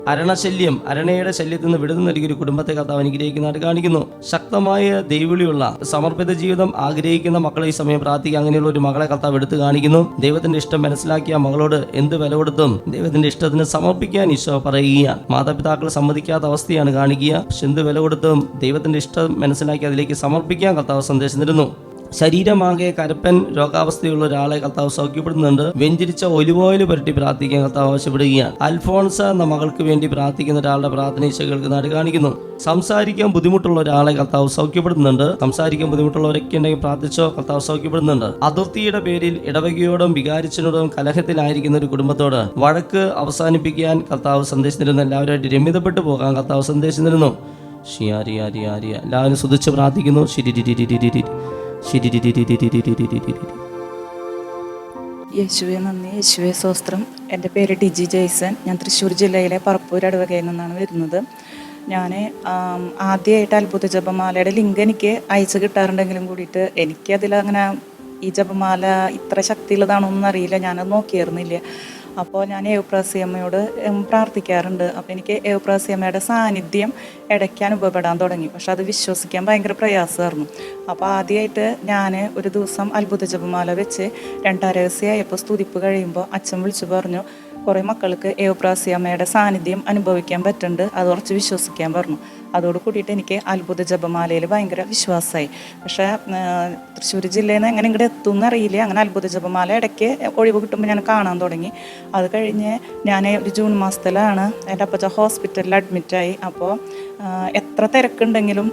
D: അരണയുടെ ശല്യത്തിൽ നിന്ന് വിടുതൽ നൽകിയ ഒരു കുടുംബത്തെ കർത്താവ് അനുഗ്രഹിക്കുന്നതായിട്ട് കാണിക്കുന്നു. ശക്തമായ ദൈവവിളിയുള്ള സമർപ്പിത ജീവിതം ആഗ്രഹിക്കുന്ന മക്കളെ ഈ സമയം പ്രാർത്ഥിക്കുക. അങ്ങനെയുള്ള ഒരു മകളെ കർത്താവ് എടുത്തു കാണിക്കുന്നു. ദൈവത്തിന്റെ ഇഷ്ടം മനസ്സിലാക്കിയ മകളോട് എന്ത് വില കൊടുത്തും ദൈവത്തിന്റെ ഇഷ്ടത്തിന് സമർപ്പിക്കാൻ ഈശോ പറയുകയാണ്. മാതാപിതാക്കൾ സമ്മതിക്കാത്ത അവസ്ഥയാണ് കാണിക്കുക. പക്ഷെ എന്ത് വില കൊടുത്തും ദൈവത്തിന്റെ ഇഷ്ടം മനസ്സിലാക്കി അതിലേക്ക് സമർപ്പിക്കാൻ കർത്താവ് സന്ദേശം തരുന്നു. ശരീരമാകെ കരപ്പൻ രോഗാവസ്ഥയുള്ള ഒരാളെ കർത്താവ് സൗഖ്യപ്പെടുന്നുണ്ട്. വെഞ്ചരിച്ച ഒലിവ് ഓയിൽ പുരട്ടി പ്രാർത്ഥിക്കാൻ കർത്താവ് ആവശ്യപ്പെടുകയാണ്. അൽഫോൺസ എന്ന മകൾക്ക് വേണ്ടി പ്രാർത്ഥിക്കുന്ന ഒരാളുടെ പ്രാർത്ഥന ഈശോ കേൾക്കുന്നതായിട്ട് കാണിക്കുന്നു. സംസാരിക്കാൻ ബുദ്ധിമുട്ടുള്ള ഒരാളെ കർത്താവ് സൗഖ്യപ്പെടുന്നുണ്ട്. സംസാരിക്കാൻ ബുദ്ധിമുട്ടുള്ളവരൊക്കെ ഉണ്ടെങ്കിൽ പ്രാർത്ഥിച്ചോ, കർത്താവ് സൗഖ്യപ്പെടുന്നുണ്ട്. അതിർത്തിയുടെ പേരിൽ ഇടവകയോടും വികാരിച്ചനോടും കലഹത്തിലായിരിക്കുന്ന ഒരു കുടുംബത്തോട് വഴക്ക് അവസാനിപ്പിക്കാൻ കർത്താവ് സന്ദേശം തരുന്നു. എല്ലാവരുമായിട്ട് രമ്യതപ്പെട്ടു പോകാൻ കർത്താവ് സന്ദേശം തരുന്നു. എല്ലാവരും സ്തുതിച്ച് പ്രാർത്ഥിക്കുന്നു.
E: യേശുവെ നന്ദി, യേശുവെ സ്വസ്ത്രം. എൻ്റെ പേര് ഡിജി ജെയ്സൺ. ഞാൻ തൃശ്ശൂർ ജില്ലയിലെ പറപ്പൂർ ഇടവകയിൽ നിന്നാണ് വരുന്നത്. ഞാൻ ആദ്യമായിട്ട് അത്ഭുത ജപമാലയുടെ ലിങ്ക് എനിക്ക് അയച്ചു കിട്ടാറുണ്ടെങ്കിലും കൂടിയിട്ട് എനിക്കതിലങ്ങനെ ഈ ജപമാല ഇത്ര ശക്തിയുള്ളതാണോന്നും അറിയില്ല, ഞാനത് നോക്കിയിരുന്നില്ല. അപ്പോൾ ഞാൻ ഏവ്പ്രാസിയമ്മയോട് പ്രാർത്ഥിക്കാറുണ്ട്. അപ്പോൾ എനിക്ക് ഏവ്പ്രാസിയമ്മയുടെ സാന്നിധ്യം ഇടയ്ക്ക് അനുഭവപ്പെടാൻ തുടങ്ങി. പക്ഷെ അത് വിശ്വസിക്കാൻ ഭയങ്കര പ്രയാസമായിരുന്നു. അപ്പോൾ ആദ്യമായിട്ട് ഞാൻ ഒരു ദിവസം അത്ഭുത ജപമാല വെച്ച് 2 രഹസ്യമായപ്പോൾ സ്തുതിപ്പ് കഴിയുമ്പോൾ അച്ഛൻ വിളിച്ചു പറഞ്ഞു, കുറേ മക്കൾക്ക് ഏവ്പ്രാസിയമ്മയുടെ സാന്നിധ്യം അനുഭവിക്കാൻ പറ്റുന്നുണ്ട്, അത് കുറച്ച് വിശ്വസിക്കാൻ പറഞ്ഞു. അതോട് കൂടിയിട്ട് എനിക്ക് അത്ഭുത ജപമാലയിൽ ഭയങ്കര വിശ്വാസമായി. പക്ഷേ തൃശ്ശൂർ ജില്ലയിൽ നിന്ന് എങ്ങനെ ഇങ്ങോട്ട് എത്തുമെന്ന് അറിയില്ല. അങ്ങനെ അത്ഭുത ജപമാല ഇടയ്ക്ക് ഒഴിവ് കിട്ടുമ്പോൾ ഞാൻ കാണാൻ തുടങ്ങി. അത് കഴിഞ്ഞ് ഞാൻ ഒരു ജൂൺ മാസത്തിലാണ് എൻ്റെ അപ്പച്ച ഹോസ്പിറ്റലിൽ അഡ്മിറ്റായി. അപ്പോൾ എത്ര തിരക്കുണ്ടെങ്കിലും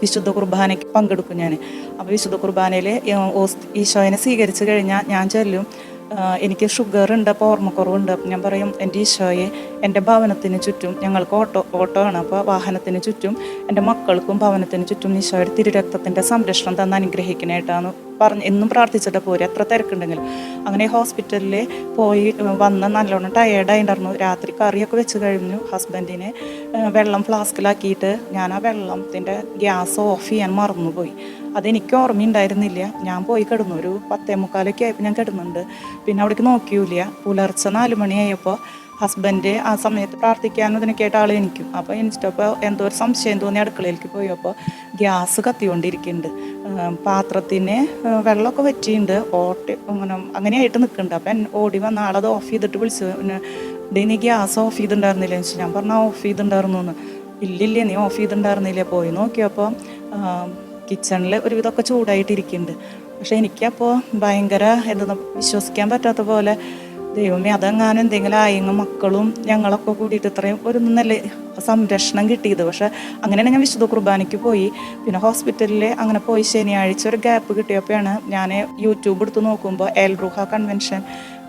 E: വിശുദ്ധ കുർബാനയ്ക്ക് പങ്കെടുക്കും ഞാൻ. അപ്പോൾ വിശുദ്ധ കുർബാനയിൽ ഈശോനെ സ്വീകരിച്ച് കഴിഞ്ഞാൽ ഞാൻ ചൊല്ലും, എനിക്ക് ഷുഗറുണ്ട്, അപ്പോൾ ഓർമ്മക്കുറവുണ്ട്. അപ്പം ഞാൻ പറയും, എൻ്റെ ഈശോയെ എൻ്റെ ഭവനത്തിന് ചുറ്റും, ഞങ്ങൾക്ക് ഓട്ടോ ആണ്, അപ്പോൾ വാഹനത്തിന് ചുറ്റും എൻ്റെ മക്കൾക്കും ഭവനത്തിന് ചുറ്റും ഈശോയുടെ തിരുരക്തത്തിൻ്റെ സംരക്ഷണം തന്ന് അനുഗ്രഹിക്കാനായിട്ടാണ് പറഞ്ഞ് എന്നും പ്രാർത്ഥിച്ചിട്ട് പോരും, എത്ര തിരക്കുണ്ടെങ്കിലും. അങ്ങനെ ഹോസ്പിറ്റലിൽ പോയി വന്ന് നല്ലോണം ടയേർഡായിട്ടുണ്ടായിരുന്നു. രാത്രി കറിയൊക്കെ വെച്ച് കഴിഞ്ഞു. ഹസ്ബൻഡിന് വെള്ളം ഫ്ലാസ്കിലാക്കിയിട്ട് ഞാൻ ആ വെള്ളത്തിൻ്റെ ഗ്യാസ് ഓഫ് ചെയ്യാൻ മറന്നുപോയി. അതെനിക്ക് ഓർമ്മയുണ്ടായിരുന്നില്ല. ഞാൻ പോയി കിടന്നു. ഒരു 10:45 ആയപ്പോൾ ഞാൻ കിടന്നുണ്ട്. പിന്നെ അവിടേക്ക് നോക്കിയില്ല. പുലർച്ചെ 4 മണിയായപ്പോൾ ഹസ്ബൻഡ് ആ സമയത്ത് പ്രാർത്ഥിക്കാനും ഇതിനൊക്കെയായിട്ട് ആൾ എനിക്കും. അപ്പോൾ എനിച്ചിട്ടപ്പോൾ എന്തോ ഒരു സംശയം തോന്നി അടുക്കളയിലേക്ക് പോയപ്പോൾ ഗ്യാസ് കത്തിക്കൊണ്ടിരിക്കുന്നുണ്ട്. പാത്രത്തിന് വെള്ളമൊക്കെ വറ്റിയുണ്ട്, അങ്ങനെയായിട്ട് നിൽക്കുന്നുണ്ട്. അപ്പം ഓടി വന്ന ആളത് ഓഫ് ചെയ്തിട്ട് വിളിച്ചു, നീ ഗ്യാസ് ഓഫ് ചെയ്തിട്ടുണ്ടായിരുന്നില്ല എന്ന് വെച്ചാൽ. ഞാൻ പറഞ്ഞാൽ ഓഫ് ചെയ്തിട്ടുണ്ടായിരുന്നു എന്ന്. ഇല്ലില്ല, നീ ഓഫ് ചെയ്തിട്ടുണ്ടായിരുന്നില്ല. പോയി നോക്കിയപ്പോൾ കിച്ചണിൽ ഒരുവിധമൊക്കെ ചൂടായിട്ടിരിക്കുന്നുണ്ട്. പക്ഷെ എനിക്കപ്പോൾ ഭയങ്കര എന്താ വിശ്വസിക്കാൻ പറ്റാത്ത പോലെ, ദൈവമേ അതെങ്ങാനും എന്തെങ്കിലും ആയെങ്കിൽ മക്കളും ഞങ്ങളൊക്കെ കൂടിയിട്ട് ഇത്രയും ഒരു നല്ല സംരക്ഷണം കിട്ടിയത്. പക്ഷെ അങ്ങനെയാണ് ഞാൻ വിശുദ്ധ കുർബാനയ്ക്ക് പോയി. പിന്നെ ഹോസ്പിറ്റലിൽ അങ്ങനെ പോയി ശനിയാഴ്ച ഒരു ഗ്യാപ്പ് കിട്ടിയപ്പോഴാണ് ഞാൻ യൂട്യൂബ് എടുത്ത് നോക്കുമ്പോൾ എൽ റൂഹ കൺവെൻഷൻ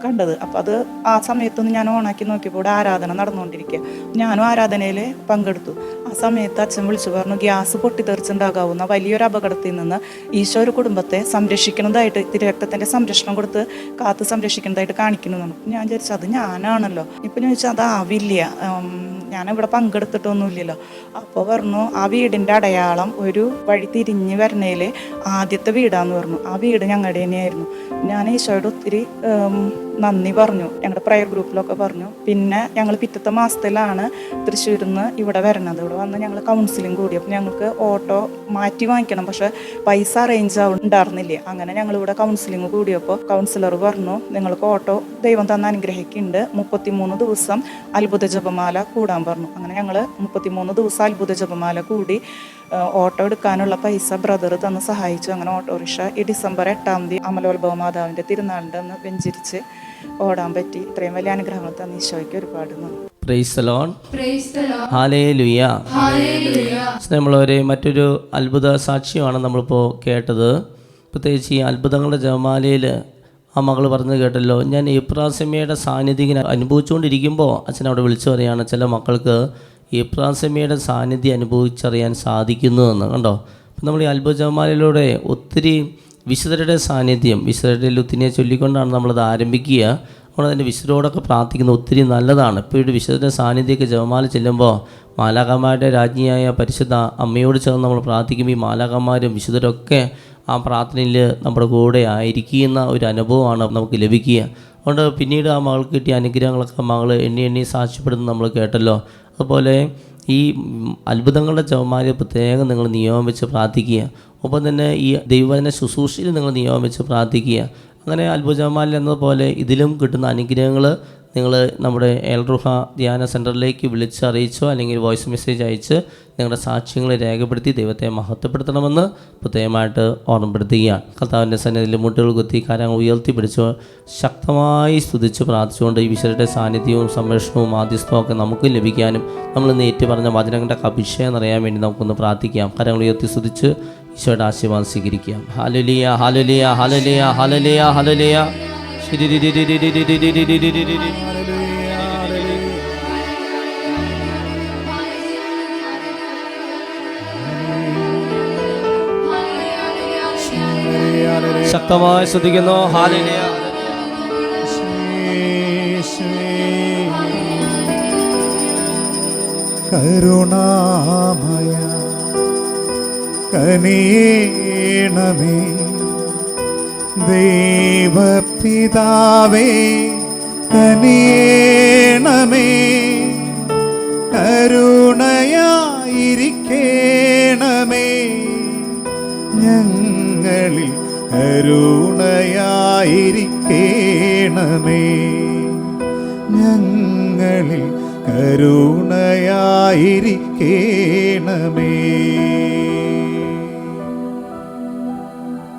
E: കണ്ടത്. അപ്പോൾ അത് ആ സമയത്തൊന്ന് ഞാൻ ഓണാക്കി നോക്കിയപ്പോൾ ഇവിടെ ആരാധന നടന്നുകൊണ്ടിരിക്കുക. ഞാനും ആരാധനയിൽ പങ്കെടുത്തു. ആ സമയത്ത് അച്ഛൻ വിളിച്ചു പറഞ്ഞു, ഗ്യാസ് പൊട്ടിത്തെറിച്ചുണ്ടാകാവുന്ന വലിയൊരു അപകടത്തിൽ നിന്ന് ഈശോ ഒരു കുടുംബത്തെ സംരക്ഷിക്കുന്നതായിട്ട്, തിരുരക്തത്തിൻ്റെ സംരക്ഷണം കൊടുത്ത് കാത്ത് സംരക്ഷിക്കുന്നതായിട്ട് കാണിക്കുന്നതാണ്. ഞാൻ വിചാരിച്ചു അത് ഞാനാണല്ലോ. ഇപ്പം ഞാൻ ചോദിച്ചാൽ അതാവില്ല, ഞാനിവിടെ പങ്കെടുത്തിട്ടൊന്നുമില്ലല്ലോ. അപ്പോൾ പറഞ്ഞു ആ വീടിൻ്റെ അടയാളം ഒരു വഴി തിരിഞ്ഞ് വരണേൽ ആദ്യത്തെ വീടാന്ന് പറഞ്ഞു. ആ വീട് ഞങ്ങളുടെ തന്നെയായിരുന്നു. ഞാൻ ഈശോയോട് ഒത്തിരി നന്ദി പറഞ്ഞു, ഞങ്ങളുടെ പ്രയർ ഗ്രൂപ്പിലൊക്കെ പറഞ്ഞു. പിന്നെ ഞങ്ങൾ പിറ്റത്തെ മാസത്തിലാണ് തൃശ്ശൂരിൽ നിന്ന് ഇവിടെ വരണത്. ഇവിടെ വന്ന് ഞങ്ങൾ കൗൺസിലിംഗ് കൂടി. അപ്പോൾ ഞങ്ങൾക്ക് ഓട്ടോ മാറ്റി വാങ്ങിക്കണം, പക്ഷേ പൈസ അറേഞ്ച് ഉണ്ടായിരുന്നില്ല. അങ്ങനെ ഞങ്ങളിവിടെ കൗൺസിലിംഗ് കൂടിയപ്പോൾ കൗൺസിലർ പറഞ്ഞു, നിങ്ങൾക്ക് ഓട്ടോ ദൈവം തന്ന അനുഗ്രഹിക്കുന്നുണ്ട്, 33 ദിവസം അത്ഭുത ജപമാല കൂടാൻ പറഞ്ഞു. അങ്ങനെ ഞങ്ങൾ 33 ദിവസം അത്ഭുത ജപമാല കൂടി. ഓട്ടോ എടുക്കാനുള്ള പൈസ ബ്രദർ തന്ന് സഹായിച്ചു. അങ്ങനെ ഓട്ടോറിക്ഷ ഈ ഡിസംബർ 8-ാം തീയതി അമലോത്ഭവ മാതാവിൻ്റെ തിരുനാളിൻ്റെ അന്ന് വെഞ്ചരിച്ച് ഓടാൻ പറ്റി. ഇത്രയും വലിയ അനുഗ്രഹങ്ങൾ തന്ന ഈശോയ്ക്ക് ഒരുപാട് നന്ദി.
D: Praise the Lord. ഹല്ലേലൂയ. സ്നേഹമുള്ളവരെ, മറ്റൊരു അത്ഭുത സാക്ഷ്യമാണ് നമ്മളിപ്പോൾ കേട്ടത്. പ്രത്യേകിച്ച് ഈ അത്ഭുതങ്ങളുടെ ജപമാലയിൽ ആ മകൾ പറഞ്ഞു കേട്ടല്ലോ, ഞാൻ എപ്രാസമയുടെ സാന്നിധ്യം ഇങ്ങനെ അനുഭവിച്ചുകൊണ്ടിരിക്കുമ്പോൾ അച്ഛൻ അവിടെ വിളിച്ചു പറയുകയാണ്, ചില മക്കൾക്ക് എപ്രാസമയുടെ സാന്നിധ്യം അനുഭവിച്ചറിയാൻ സാധിക്കുന്നുവെന്ന്. കണ്ടോ? അപ്പം നമ്മൾ ഈ അത്ഭുത ജപമാലയിലൂടെ ഒത്തിരി വിശുദ്ധരുടെ സാന്നിധ്യം, വിശുദ്ധരുടെ ലുത്തിനെ ചൊല്ലിക്കൊണ്ടാണ് നമ്മളത് ആരംഭിക്കുക. നമ്മൾ അതിൻ്റെ വിശുദ്ധരോടൊക്കെ പ്രാർത്ഥിക്കുന്നത് ഒത്തിരി നല്ലതാണ്. ഇപ്പോൾ ഇവിടെ വിശുദ്ധരുടെ സാന്നിധ്യമൊക്കെ ജപമാല ചെല്ലുമ്പോൾ മാലാഖമാരുടെ രാജ്ഞിയായ പരിശുദ്ധ അമ്മയോട് ചേർന്ന് നമ്മൾ പ്രാർത്ഥിക്കുമ്പോൾ ഈ മാലാഖമാരും വിശുദ്ധരൊക്കെ ആ പ്രാർത്ഥനയിൽ നമ്മുടെ കൂടെ ആയിരിക്കുന്ന ഒരു അനുഭവമാണ് നമുക്ക് ലഭിക്കുക. അതുകൊണ്ട് പിന്നീട് ആ മകൾക്ക് കിട്ടിയ അനുഗ്രഹങ്ങളൊക്കെ മകൾ എണ്ണി സാക്ഷ്യപ്പെടുന്നത് നമ്മൾ കേട്ടല്ലോ. അതുപോലെ ഈ അത്ഭുതങ്ങളുടെ ജപമാല പ്രത്യേകം നിങ്ങൾ നിയമം വെച്ച് പ്രാർത്ഥിക്കുക. ഒപ്പം തന്നെ ഈ ദൈവവചന ശുശ്രൂഷയിൽ നിങ്ങൾ നിയമം വെച്ച് പ്രാർത്ഥിക്കുക. അങ്ങനെ അത്ഭുത ജപമാല എന്നതുപോലെ ഇതിലും കിട്ടുന്ന അനുഗ്രഹങ്ങൾ നിങ്ങൾ നമ്മുടെ എൽറുഹ ധ്യാന സെൻറ്ററിലേക്ക് വിളിച്ചറിയിച്ചോ അല്ലെങ്കിൽ വോയിസ് മെസ്സേജ് അയച്ച് നിങ്ങളുടെ സാക്ഷ്യങ്ങളെ രേഖപ്പെടുത്തി ദൈവത്തെ മഹത്വപ്പെടുത്തണമെന്ന് പ്രത്യേകമായിട്ട് ഓർമ്മപ്പെടുത്തുകയാണ്. കർത്താവിൻ്റെ സന്നിധിയിൽ മുട്ടുകൾ കുത്തി കാര്യങ്ങൾ ഉയർത്തിപ്പിടിച്ചോ ശക്തമായി സ്തുതിച്ച് പ്രാർത്ഥിച്ചുകൊണ്ട് ഈ വിശുദ്ധരുടെ സാന്നിധ്യവും സംരക്ഷണവും മാധ്യസ്ഥവും ഒക്കെ നമുക്ക് ലഭിക്കാനും നമ്മൾ ഇന്ന് ഏറ്റുപറഞ്ഞ വചനങ്ങളുടെ അഭിഷേകം അറിയാൻ വേണ്ടി നമുക്കൊന്ന് പ്രാർത്ഥിക്കാം. കാര്യങ്ങൾ ഉയർത്തി സ്തുതിച്ച് ഈശോയുടെ ആശീർവാദം സ്വീകരിക്കാം. ഹല്ലേലൂയ, ഹല്ലേലൂയ, ഹല്ലേലൂയ, ഹല്ലേലൂയ, ഹല്ലേലൂയ. ശക്തമായി ശ്രദ്ധിക്കുന്നു. ഹല്ലേലൂയ.
C: കരുണാമയ കനിയേണമേ ദൈവപിതാവേ, കനിയേണമേ, കരുണയായിരിക്കേണമേ, ഞങ്ങളിൽ കരുണയായിരിക്കേണമേ, ഞങ്ങളിൽ കരുണയായിരിക്കേണമേ.